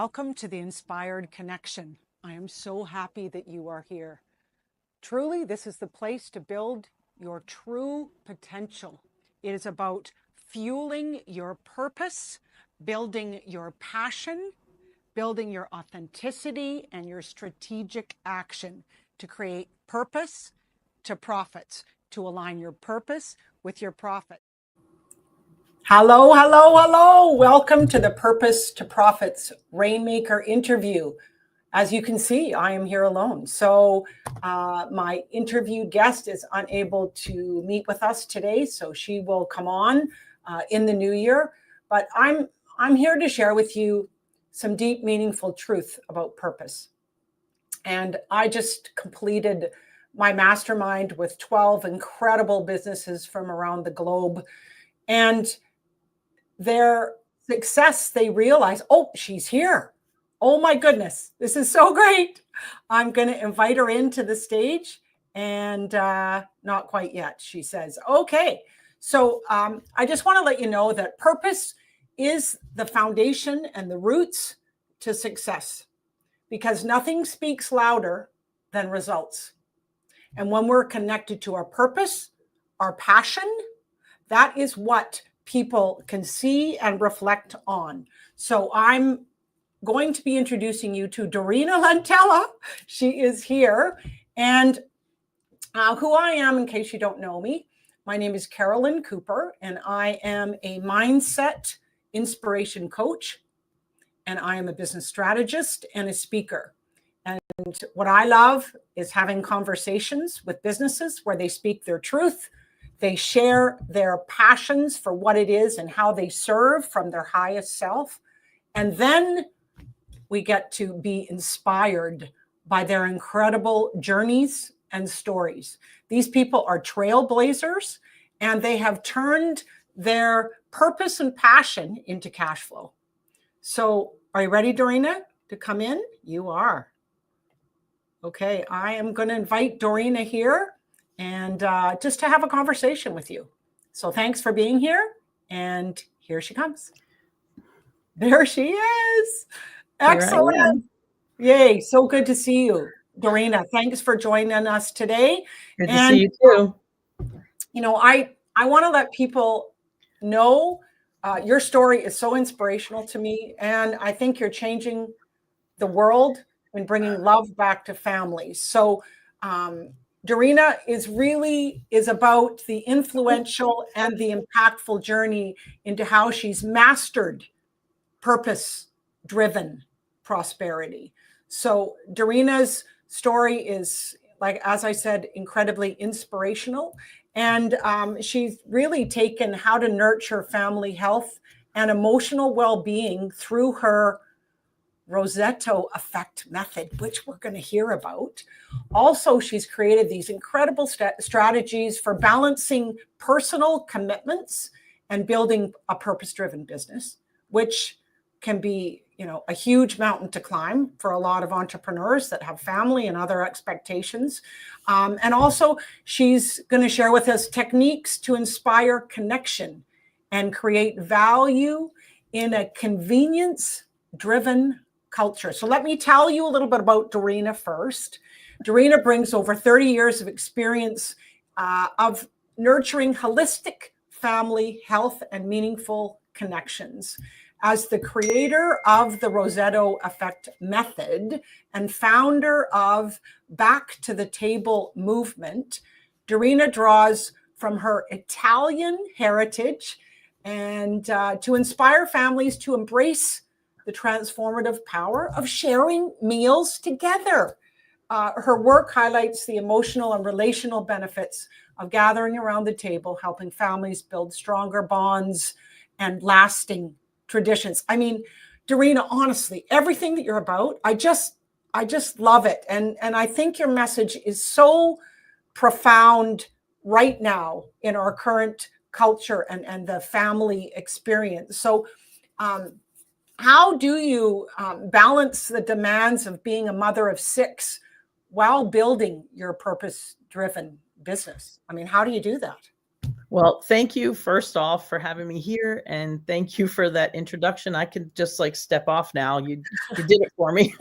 Welcome to the Inspired Connection. I am so happy that you are here. Truly, this is the place to build your true potential. It is about fueling your purpose, building your passion, building your authenticity and your strategic action to create purpose to profits, to align your purpose with your profit. Hello, hello, hello. Welcome to the Purpose to Profits Rainmaker interview. As you can see, I am here alone. So my interview guest is unable to meet with us today, so she will come on in the new year. But I'm here to share with you some deep, meaningful truth about purpose. And I just completed my mastermind with 12 incredible businesses from around the globe. And their success, they realize, oh, she's here. Oh my goodness, this is so great. I'm going to invite her into the stage. And not quite yet, she says. Okay, so I just want to let you know that purpose is the foundation and the roots to success, because nothing speaks louder than results. And when we're connected to our purpose, our passion, that is what people can see and reflect on. So I'm going to be introducing you to Dorina Lantella. She is here. And who I am, in case you don't know me, my name is Carolyn Cooper, and I am a mindset inspiration coach, and I am a business strategist and a speaker. And what I love is having conversations with businesses where they speak their truth. They share their passions for what it is and how they serve from their highest self. And then we get to be inspired by their incredible journeys and stories. These people are trailblazers, and they have turned their purpose and passion into cash flow. So are you ready, Dorina, to come in? You are. Okay, I am going to invite Dorina here and just to have a conversation with you. So thanks for being here. And here she comes. There she is. Excellent. Yay. So good to see you, Dorina. Thanks for joining us today. Good to see you too. You know, I want to let people know your story is so inspirational to me. And I think you're changing the world and bringing love back to families. So Dorina is about the influential and the impactful journey into how she's mastered purpose-driven prosperity. So Dorina's story is, like, as I said, incredibly inspirational. And she's really taken how to nurture family health and emotional well-being through her Roseto Effect method, which we're going to hear about. Also, she's created these incredible strategies for balancing personal commitments and building a purpose-driven business, which can be, you know, a huge mountain to climb for a lot of entrepreneurs that have family and other expectations. And also, she's going to share with us techniques to inspire connection and create value in a convenience-driven culture. So let me tell you a little bit about Dorina first. Dorina brings over 30 years of experience of nurturing holistic family health and meaningful connections. As the creator of the Roseto Effect method and founder of Back to the Table movement, Dorina draws from her Italian heritage and to inspire families to embrace the transformative power of sharing meals together. Her work highlights the emotional and relational benefits of gathering around the table, helping families build stronger bonds and lasting traditions. I mean, Dorina, honestly, everything that you're about, I just love it. And I think your message is so profound right now in our current culture and the family experience. So how do you balance the demands of being a mother of 6 while building your purpose-driven business? I mean, how do you do that? Well, thank you first off for having me here, and thank you for that introduction. I can just like step off now. You did it for me.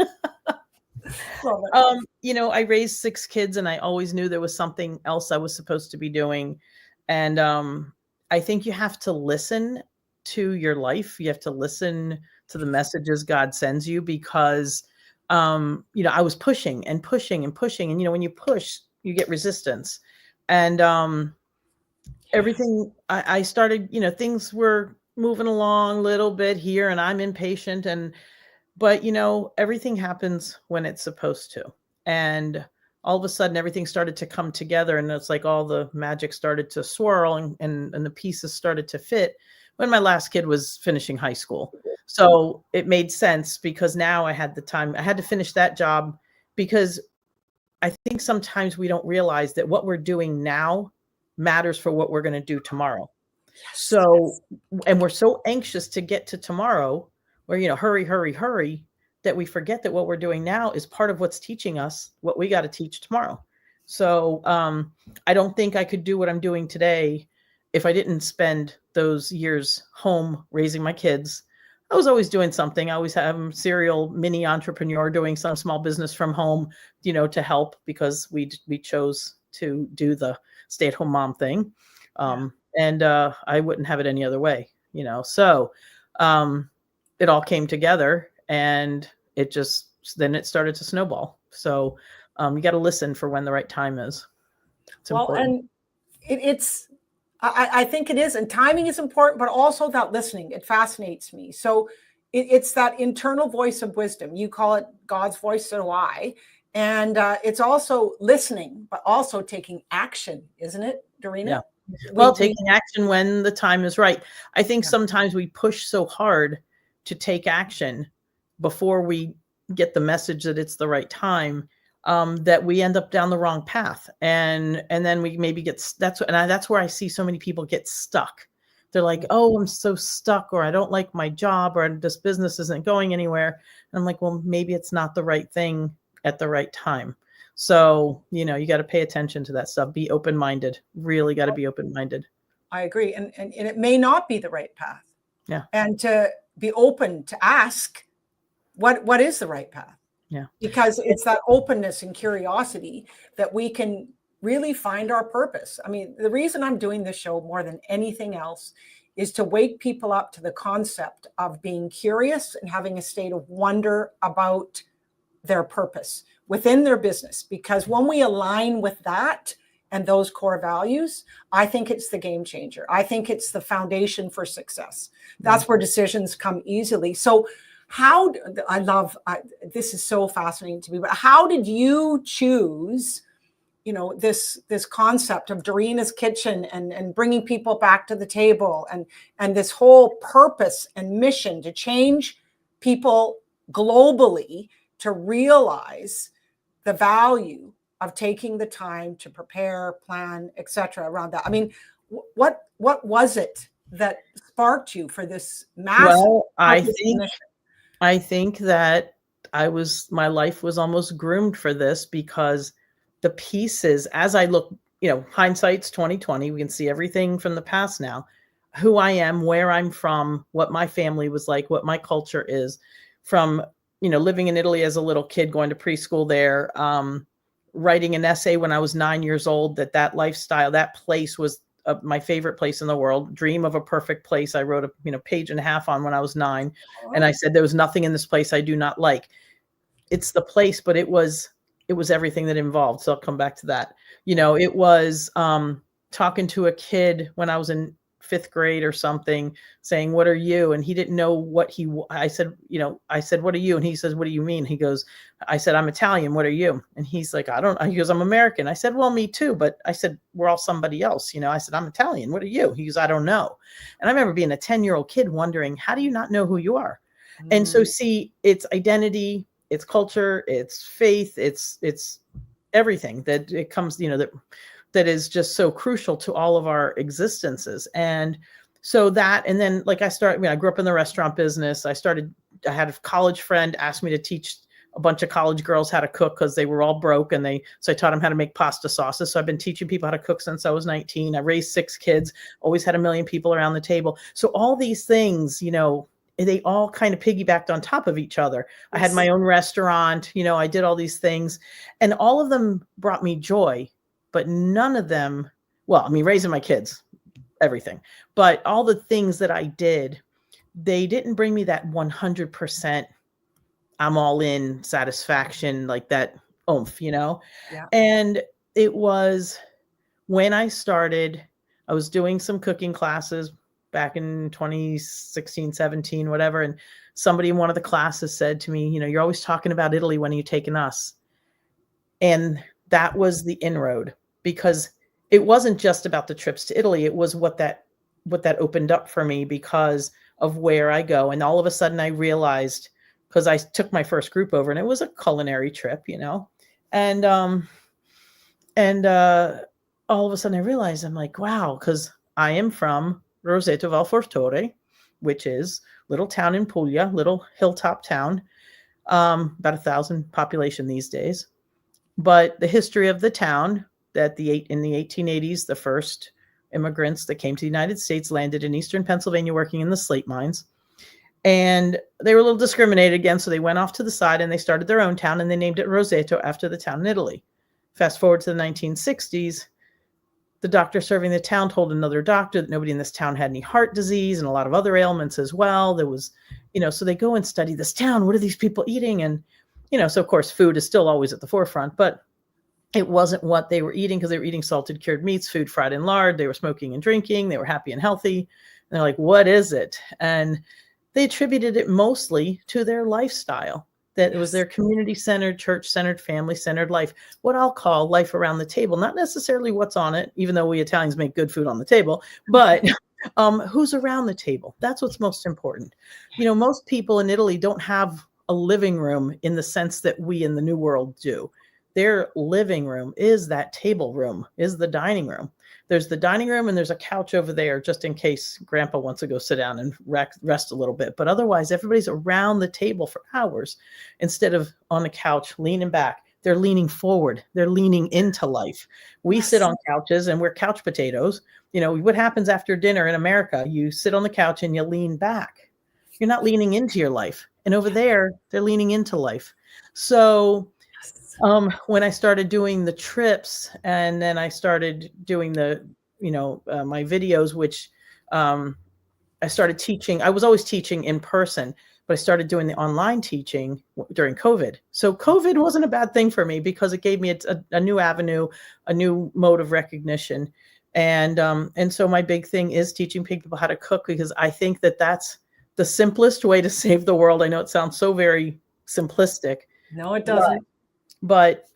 Love it. I raised 6 kids and I always knew there was something else I was supposed to be doing. And I think you have to listen to your life. You have to listen to the messages God sends you because I was pushing and pushing and pushing. And when you push, you get resistance. And everything I started, things were moving along a little bit here and I'm impatient but everything happens when it's supposed to. And all of a sudden everything started to come together and it's like all the magic started to swirl and the pieces started to fit when my last kid was finishing high school. So it made sense because now I had the time. I had to finish that job because I think sometimes we don't realize that what we're doing now matters for what we're going to do tomorrow. So, and we're so anxious to get to tomorrow where, hurry, hurry, hurry, that we forget that what we're doing now is part of what's teaching us what we got to teach tomorrow. So, I don't think I could do what I'm doing today if I didn't spend those years home raising my kids. I was always doing something. I always have a serial mini entrepreneur doing some small business from home, to help because we chose to do the stay-at-home mom thing. And I wouldn't have it any other way, So it all came together and then it started to snowball. So you got to listen for when the right time is. It's important. And I think it is. And timing is important, but also that listening. It fascinates me. So it's that internal voice of wisdom. You call it God's voice, so do I. And it's also listening, but also taking action, isn't it, Dorina? Yeah. Well, taking action when the time is right. I think sometimes we push so hard to take action before we get the message that it's the right time, that we end up down the wrong path. And then we maybe that's where I see so many people get stuck. They're like, oh, I'm so stuck, or I don't like my job, or this business isn't going anywhere. And I'm like, well, maybe it's not the right thing at the right time. So, you got to pay attention to that stuff. Be open-minded. Really got to be open-minded. I agree. And it may not be the right path. Yeah. And to be open to ask what is the right path. Yeah. Because it's that openness and curiosity that we can really find our purpose. I mean, the reason I'm doing this show more than anything else is to wake people up to the concept of being curious and having a state of wonder about their purpose within their business. Because when we align with that and those core values, I think it's the game changer. I think it's the foundation for success. That's where decisions come easily. So this is so fascinating to me, but how did you choose, this concept of Dorina's Kitchen and bringing people back to the table and this whole purpose and mission to change people globally to realize the value of taking the time to prepare, plan, etc. around that? I mean, what was it that sparked you for this massive? Well, I think that my life was almost groomed for this because the pieces, as I look, hindsight's 2020, we can see everything from the past now, who I am, where I'm from, what my family was like, what my culture is, from, living in Italy as a little kid, going to preschool there, writing an essay when I was 9 years old, that lifestyle, that place was my favorite place in the world. Dream of a perfect place. I wrote a page and a half on when I was 9. And I said, there was nothing in this place I do not like. It's the place, but it was everything that involved. So I'll come back to that. It was talking to a kid when I was in 5th grade or something, saying, what are you? And he didn't know what I said, what are you? And he says, what do you mean? He goes, I said, I'm Italian. What are you? And he's like, he goes, I'm American. I said, well, me too. But I said, we're all somebody else. I said, I'm Italian. What are you? He goes, I don't know. And I remember being a 10-year-old kid wondering, how do you not know who you are? And so see, it's identity, it's culture, it's faith, it's everything that it comes, that is just so crucial to all of our existences. And so and then like I grew up in the restaurant business. I had a college friend ask me to teach a bunch of college girls how to cook because they were all broke, and so I taught them how to make pasta sauces. So I've been teaching people how to cook since I was 19. I raised 6 kids, always had 1 million people around the table. So all these things, they all kind of piggybacked on top of each other. Yes. I had my own restaurant, I did all these things, and all of them brought me joy, but none of them, raising my kids, everything, but all the things that I did, they didn't bring me that 100% I'm all in satisfaction, like that oomph, Yeah. And it was when I started, I was doing some cooking classes back in 2016, 17, whatever. And somebody in one of the classes said to me, you're always talking about Italy. When are you taking us? And that was the inroad, because it wasn't just about the trips to Italy. It was what that opened up for me because of where I go. And all of a sudden I realized, because I took my first group over, and it was a culinary trip, and all of a sudden I realized, I'm like, wow, because I am from Roseto Effect, which is little town in Puglia, little hilltop town, about 1,000 population these days. But the history of the town, that in the 1880s, the first immigrants that came to the United States landed in eastern Pennsylvania working in the slate mines. And they were a little discriminated against, so they went off to the side and they started their own town, and they named it Roseto after the town in Italy. Fast forward to the 1960s, the doctor serving the town told another doctor that nobody in this town had any heart disease and a lot of other ailments as well. There was, so they go and study this town. What are these people eating? And, so of course food is still always at the forefront, but it wasn't what they were eating, because they were eating salted cured meats, food fried in lard. They were smoking and drinking. They were happy and healthy. And they're like, what is it? And they attributed it mostly to their lifestyle, that it was their community-centered, church-centered, family-centered life, what I'll call life around the table, not necessarily what's on it, even though we Italians make good food on the table, but who's around the table. That's what's most important. Most people in Italy don't have a living room in the sense that we in the New World do. Their living room is that table room, is the dining room. There's the dining room, and there's a couch over there just in case grandpa wants to go sit down and rest a little bit. But otherwise, everybody's around the table for hours instead of on the couch leaning back. They're leaning forward. They're leaning into life. We sit on couches and we're couch potatoes. What happens after dinner in America? You sit on the couch and you lean back. You're not leaning into your life. And over there, they're leaning into life. So when I started doing the trips, and then I started doing the, my videos, which I started teaching. I was always teaching in person, but I started doing the online teaching during COVID. So COVID wasn't a bad thing for me, because it gave me a new avenue, a new mode of recognition. And so my big thing is teaching people how to cook, because I think that that's the simplest way to save the world. I know it sounds so very simplistic. No, it doesn't. But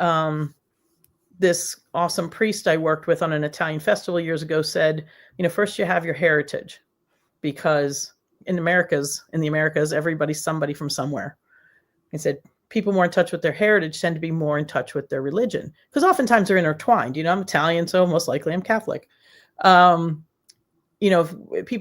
this awesome priest I worked with on an Italian festival years ago said, first you have your heritage, because in the Americas, everybody's somebody from somewhere. He said people more in touch with their heritage tend to be more in touch with their religion, because oftentimes they're intertwined. I'm Italian, so most likely I'm Catholic. People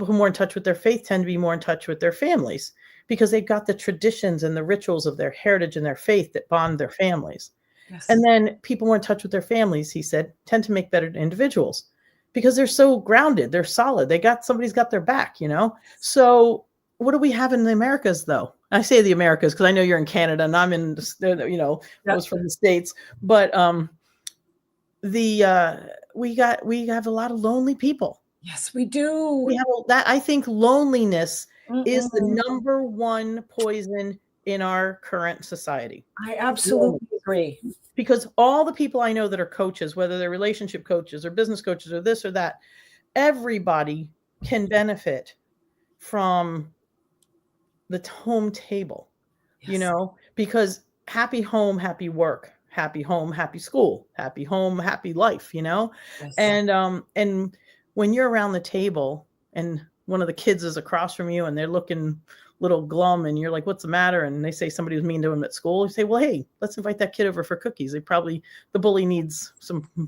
who are more in touch with their faith tend to be more in touch with their families, because they've got the traditions and the rituals of their heritage and their faith that bond their families. Yes. And then people more in touch with their families, he said, tend to make better individuals, because they're so grounded, they're solid. Somebody's got their back, So what do we have in the Americas, though? I say the Americas because I know you're in Canada and I'm in, I was from the States, but we have a lot of lonely people. Yes, we do. We have that. I think loneliness is the number one poison in our current society. I absolutely agree. Because all the people I know that are coaches, whether they're relationship coaches or business coaches or this or that, everybody can benefit from the home table, because happy home, happy work, happy home, happy school, happy home, happy life, Yes. And when you're around the table and one of the kids is across from you and they're looking a little glum and you're like, what's the matter? And they say somebody was mean to him at school. You say, well, hey, let's invite that kid over for cookies. The bully needs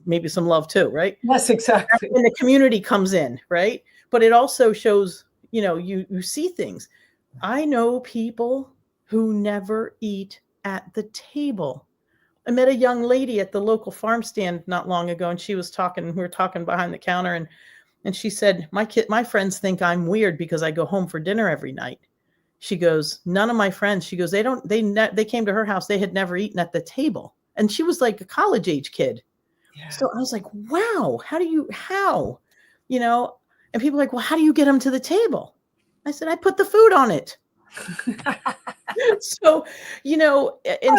maybe some love too, right? Yes, exactly. And the community comes in, right? But it also shows, you see things. I know people who never eat at the table. I met a young lady at the local farm stand not long ago, and she was talking, we were talking behind the counter, and she said, my friends think I'm weird because I go home for dinner every night. She goes, none of my friends, she goes, they came to her house, they had never eaten at the table. And she was like a college age kid. Yeah. So I was like, wow, how? You know, and people are like, well, how do you get them to the table? I said, I put the food on it. So, you know, and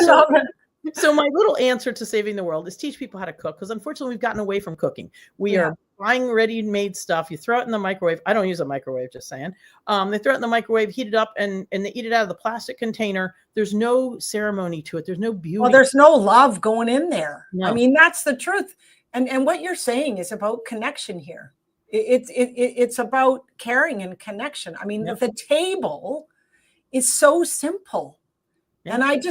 so my little answer to saving the world is teach people how to cook, because unfortunately we've gotten away from cooking. We are buying ready-made stuff. You throw it in the microwave. I don't use a microwave, just saying. They throw it in the microwave, heat it up, and they eat it out of the plastic container. There's no ceremony to it. There's no beauty. Well, there's no love going in there. No. I mean, that's the truth. And what you're saying is about connection here. It's about caring and connection. I mean, the table is so simple. Yeah. And I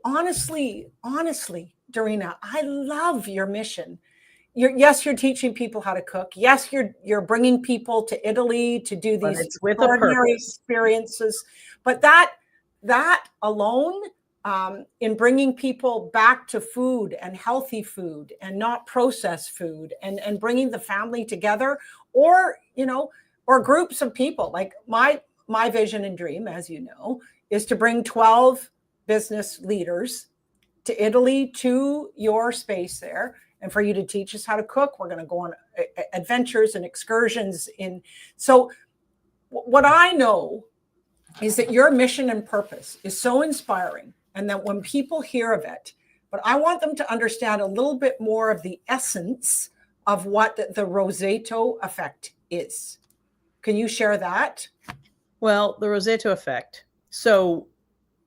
honestly, Dorina, I love your mission. You're teaching people how to cook. Yes, you're bringing people to Italy to do these extraordinary experiences. But that alone, in bringing people back to food and healthy food and not processed food, and bringing the family together, or groups of people. Like my vision and dream, as you know, is to bring 12 business leaders to Italy, to your space there, and for you to teach us how to cook. We're going to go on adventures and excursions so what I know is that your mission and purpose is so inspiring, and that when people hear of it, but I want them to understand a little bit more of the essence of what the Roseto Effect is. Can you share that? Well, the Roseto Effect. So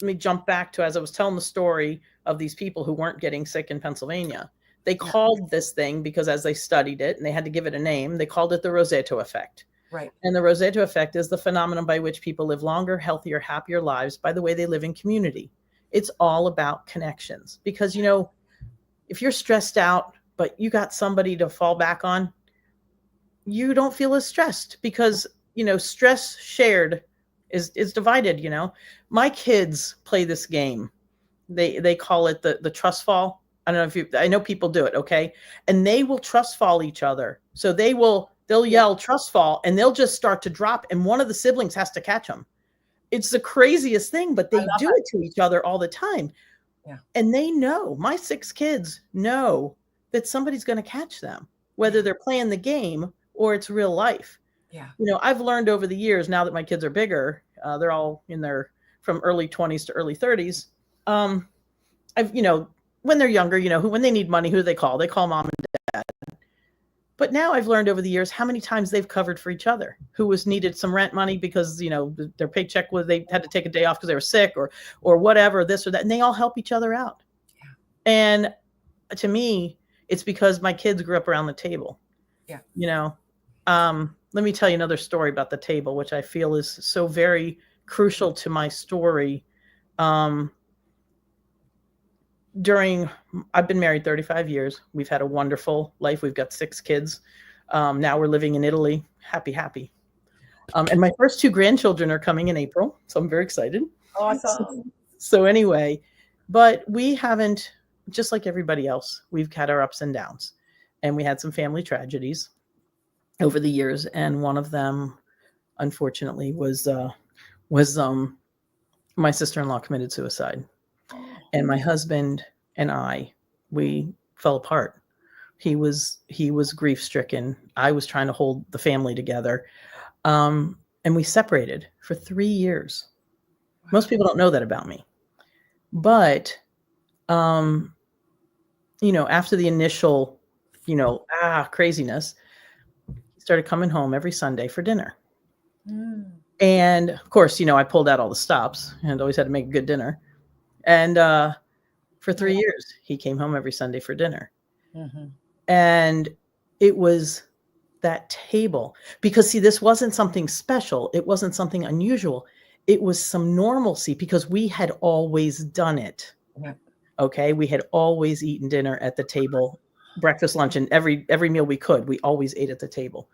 let me jump back to, as I was telling the story of these people who weren't getting sick in Pennsylvania. They called this thing, because as they studied it and they had to give it a name, they called it the Roseto Effect. Right. And the Roseto Effect is the phenomenon by which people live longer, healthier, happier lives by the way they live in community. It's all about connections, because, if you're stressed out, but you got somebody to fall back on, you don't feel as stressed, because, stress shared is divided. My kids play this game. They call it the trust fall. I don't know I know people do it. Okay. And they will trust fall each other. So they'll yell trust fall, and they'll just start to drop, and one of the siblings has to catch them. It's the craziest thing, but they do it to each other all the time. Yeah. And they know, my 6 kids know that somebody's going to catch them, whether they're playing the game or it's real life. Yeah. I've learned over the years, now that my kids are bigger, they're all in their from early 20s to early 30s. When they're younger, when they need money, who do they call? They call mom and dad. But now I've learned over the years how many times they've covered for each other, who needed some rent money because, their paycheck they had to take a day off because they were sick or whatever, this or that. And they all help each other out. Yeah. And to me, it's because my kids grew up around the table. Yeah. Let me tell you another story about the table, which I feel is so very crucial to my story. I've been married 35 years. We've had a wonderful life. We've got 6 kids. Now we're living in Italy. Happy. And my first 2 grandchildren are coming in April. So I'm very excited. Awesome. So anyway, but we haven't, just like everybody else, we've had our ups and downs, and we had some family tragedies over the years. And one of them, unfortunately, was my sister-in-law committed suicide. And my husband and we fell apart. He was grief stricken. I was trying to hold the family together. And we separated for 3 years. Wow. Most people don't know that about me. But, after the initial, craziness, he started coming home every Sunday for dinner. Mm. And of course, I pulled out all the stops and always had to make a good dinner. And for 3 years, he came home every Sunday for dinner. Mm-hmm. And it was that table, because this wasn't something special. It wasn't something unusual. It was some normalcy, because we had always done it. Yeah. Okay. We had always eaten dinner at the table, breakfast, lunch, and every meal we could. We always ate at the table.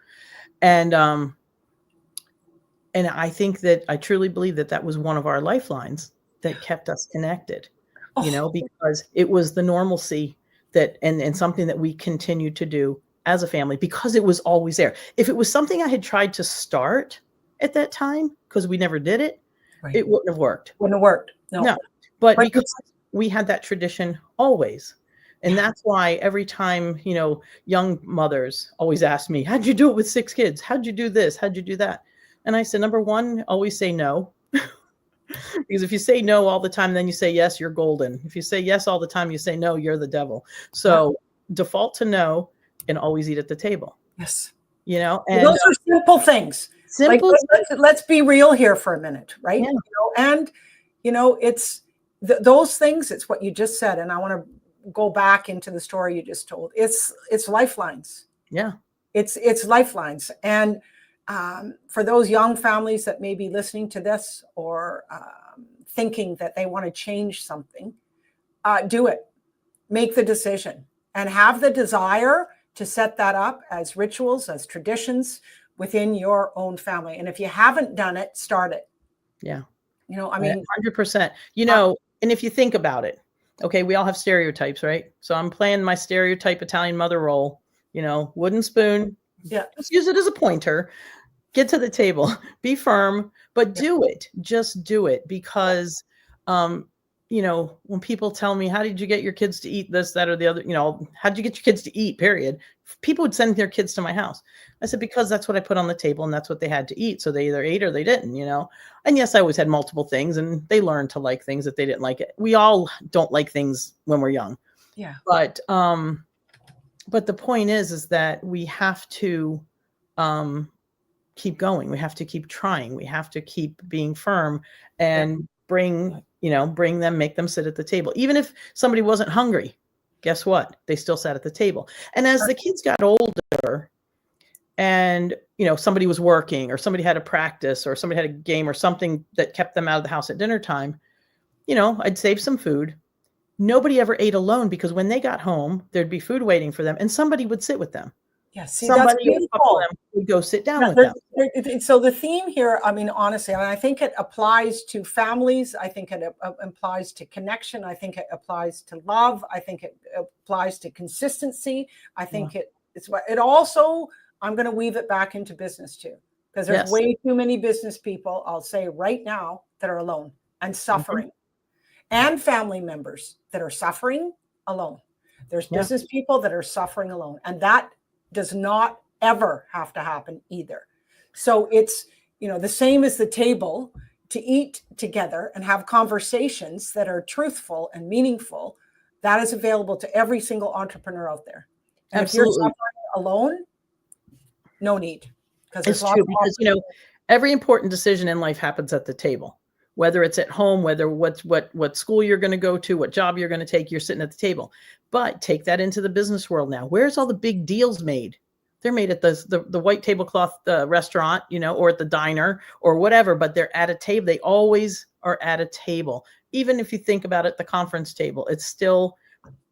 And I think that I truly believe that was one of our lifelines that kept us connected. because it was the normalcy that, and something that we continued to do as a family because it was always there. If it was something I had tried to start at that time, because we never did it, Right. it wouldn't have worked. Wouldn't have worked. No. But because we had that tradition always. And that's why every time, young mothers always ask me, how'd you do it with 6 kids? How'd you do this? How'd you do that? And I said, number one, always say no. Because if you say no all the time, then you say yes, you're golden. If you say yes all the time, you say no, you're the devil. So default to no and always eat at the table. Yes. And those are simple things. Simple. Let's be real here for a minute, right? Yeah. It's those things. It's what you just said, and I want to go back into the story you just told. It's lifelines. Yeah. It's lifelines. And for those young families that may be listening to this or thinking that they want to change something, do it. Make the decision and have the desire to set that up as rituals, as traditions within your own family. And if you haven't done it, start it. Yeah. 100%. And if you think about it, okay, we all have stereotypes, right? So I'm playing my stereotype Italian mother role, wooden spoon. Yeah. Just use it as a pointer. Get to the table, be firm, but do it. Just do it. Because, when people tell me, how did you get your kids to eat this, that, or the other, how did you get your kids to eat, period? People would send their kids to my house. I said, because that's what I put on the table and that's what they had to eat. So they either ate or they didn't, and yes, I always had multiple things and they learned to like things that they didn't like. It. We all don't like things when we're young. Yeah. But the point is that we have to, keep going. We have to keep trying. We have to keep being firm and bring them, make them sit at the table. Even if somebody wasn't hungry, guess what? They still sat at the table. And as the kids got older and, somebody was working or somebody had a practice or somebody had a game or something that kept them out of the house at dinner time, I'd save some food. Nobody ever ate alone because when they got home, there'd be food waiting for them and somebody would sit with them. Yes, see, somebody that's beautiful. Would go sit down with them. So the theme here, honestly, I think it applies to families. I think it applies to connection. I think it applies to love. I think it applies to consistency. I think it also, I'm going to weave it back into business too, because there's way too many business people, I'll say right now, that are alone and suffering, and family members that are suffering alone. There's business people that are suffering alone, and that does not ever have to happen either. So it's, the same as the table, to eat together and have conversations that are truthful and meaningful. That is available to every single entrepreneur out there. And if you're suffering alone, no need. Because it's true. Because, every important decision in life happens at the table. Whether it's at home, whether what school you're going to go to, what job you're going to take, you're sitting at the table. But take that into the business world now. Where's all the big deals made? They're made at the white tablecloth restaurant, or at the diner or whatever, but they're at a table. They always are at a table. Even if you think about it, the conference table, it's still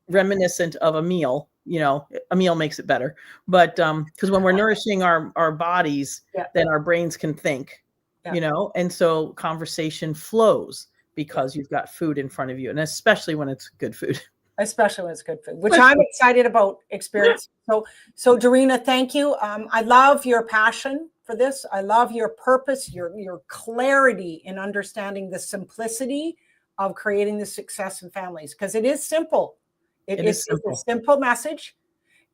reminiscent of a meal. A meal makes it better. But because when we're nourishing our bodies, then our brains can think. And so conversation flows because you've got food in front of you, and especially when it's good food. Especially when it's good food, which I'm excited about experiencing. So Dorina, thank you. I love your passion for this. I love your purpose, your clarity in understanding the simplicity of creating the success in families, because it is simple. It's a simple message.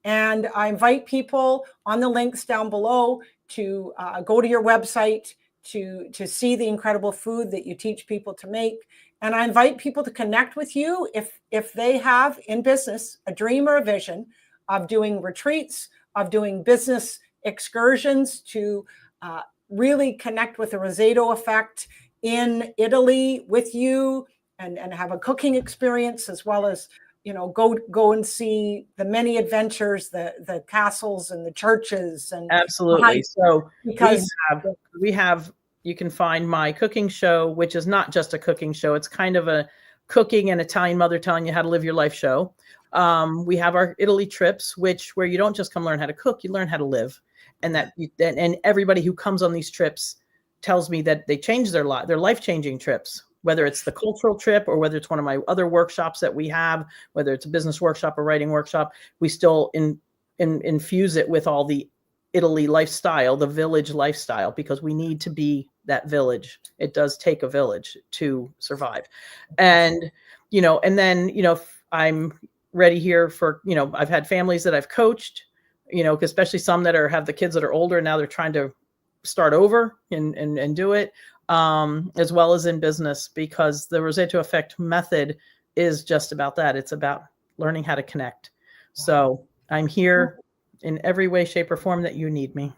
And I invite people on the links down below to go to your website, to see the incredible food that you teach people to make. And I invite people to connect with you if they have in business a dream or a vision of doing retreats, of doing business excursions, to really connect with the Roseto Effect in Italy with you and have a cooking experience, as well as go and see the many adventures, the castles and the churches. And absolutely. So because we have you can find my cooking show, which is not just a cooking show. It's kind of a cooking and Italian mother telling you how to live your life show. We have our Italy trips, where you don't just come learn how to cook, you learn how to live. And and everybody who comes on these trips tells me that they change their life-changing trips. whether it's the cultural trip or whether it's one of my other workshops that we have, whether it's a business workshop or writing workshop, we still infuse it with all the Italy lifestyle, the village lifestyle, because we need to be that village. It does take a village to survive. And, and then, I'm ready here for, I've had families that I've coached, especially some that have the kids that are older. Now they're trying to start over and do it, as well as in business, because the Roseto Effect method is just about that. It's about learning how to connect. So I'm here in every way, shape, or form that you need me.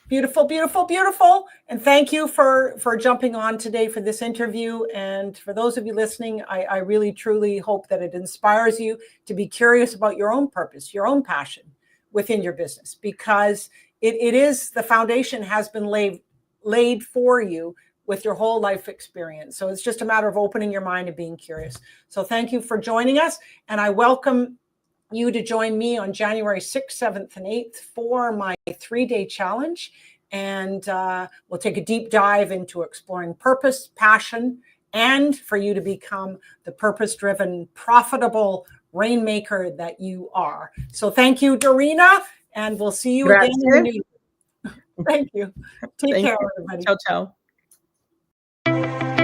Beautiful, beautiful, beautiful. And thank you for jumping on today for this interview. And for those of you listening, I really, truly hope that it inspires you to be curious about your own purpose, your own passion within your business, because it is, the foundation has been laid for you with your whole life experience. So it's just a matter of opening your mind and being curious. So thank you for joining us. And I welcome you to join me on January 6th, 7th, and 8th for my 3-day challenge. And we'll take a deep dive into exploring purpose, passion, and for you to become the purpose-driven, profitable rainmaker that you are. So thank you, Dorina, and we'll see you again in the new year. Thank you. Take care, everybody. Ciao, ciao.